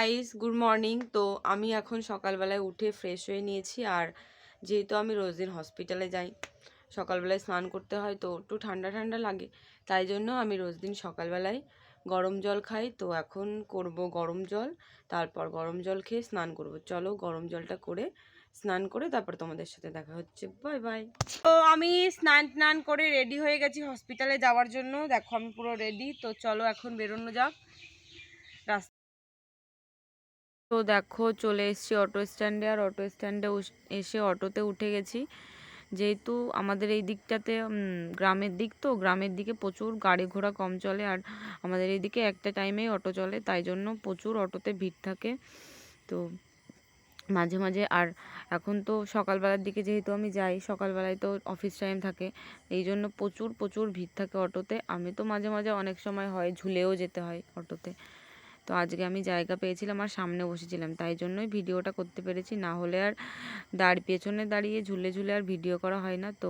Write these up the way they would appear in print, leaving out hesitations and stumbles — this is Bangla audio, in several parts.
Guys, good morning. তো আমি এখন সকালবেলায় উঠে ফ্রেশ হয়ে নিয়েছি। আর যেহেতু আমি রোজ দিন হসপিটালে যাই, সকালবেলায় স্নান করতে হয়, তো একটু ঠান্ডা ঠান্ডা লাগে, তাই জন্য আমি রোজ দিন সকালবেলায় গরম জল খাই। তো এখন করব গরম জল, তারপর গরম জল খেয়ে স্নান করব। চলো গরম জলটা করে স্নান করে তারপর তোমাদের সাথে দেখা হচ্ছে। Bye bye. তো আমি স্নান করে রেডি হয়ে গেছি হসপিটালে যাওয়ার জন্য। দেখো আমি পুরো রেডি। তো চলো এখন বেরোনো যাক। তো দেখো চলে এসেছি অটো স্ট্যান্ডে। আর অটো স্ট্যান্ডে এসে অটোতে উঠে গেছি। যেহেতু আমাদের এই দিকটাতে গ্রামের দিক, তো গ্রামের দিকে প্রচুর গাড়ি ঘোড়া কম চলে, আর আমাদের এইদিকে একটা টাইমেই অটো চলে, তাই জন্য প্রচুর অটোতে ভিড় থাকে। তো মাঝে মাঝে আর এখন তো সকালবেলার দিকে যেহেতু আমি যাই, সকালবেলায় তো অফিস টাইম থাকে, এই জন্য প্রচুর প্রচুর ভিড় থাকে অটোতে। আমি তো মাঝে মাঝে অনেক সময় হয় ঝুলেও যেতে হয় অটোতে। তো আজকে আমি জায়গা পেয়েছিলাম আর সামনে বসেছিলাম, তাই জন্যই ভিডিওটা করতে পেরেছি, না হলে আর পেছনে দাঁড়িয়ে ঝুলে ঝুলে আর ভিডিও করা হয় না। তো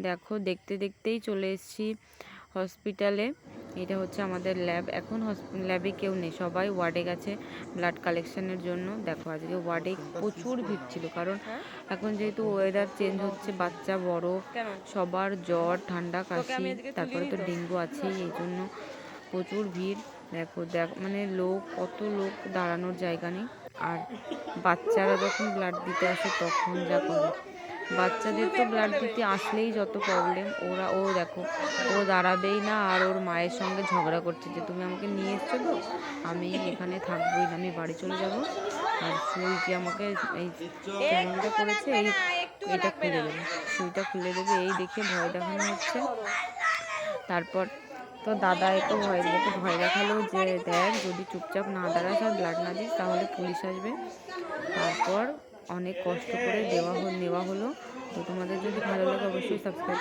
দেখো দেখতে দেখতেই চলে এসেছি হসপিটালে। এটা হচ্ছে আমাদের ল্যাব। এখন ল্যাবে কেউ নেই, সবাই ওয়ার্ডে গেছে ব্লাড কালেকশনের জন্য। দেখো আজকে ওয়ার্ডে প্রচুর ভিড় ছিল, কারণ এখন যেহেতু ওয়েদার চেঞ্জ হচ্ছে, বাচ্চা বড় সবার জ্বর ঠান্ডা কাশি, তারপরে তো ডেঙ্গু আছেই, এই জন্য প্রচুর ভিড়। দেখো মানে লোক, কত লোক, দাঁড়ানোর জায়গা নেই। আর বাচ্চারা যখন ব্লাড দিতে আসে তখন যা করে, বাচ্চাদের তো ব্লাড দিতে আসলেই যত প্রবলেম। ও দেখো, ও দাঁড়াবেই না, আর ওর মায়ের সঙ্গে ঝগড়া করছে যে তুমি আমাকে নিয়ে এসছো, তো আমি এখানে থাকবোই না, আমি বাড়ি চলে যাব। আর সুইটি আমাকে এই চ্যানেলটা করেছে, এইটা খুলে দেবে, সুইটা খুলে দেবে, এই দেখে ভয় দেখানো হচ্ছে। তারপর তো দাদা একটু ভয় দেখালো যে দেখ, যদি চুপচাপ না দাঁড়াস আর ব্লাড না দিস তাহলে পুলিশ আসবে। তারপর অনেক কষ্ট করে নেওয়া হলো। তো তোমাদের যদি ভালো লাগে অবশ্যই সাবস্ক্রাইব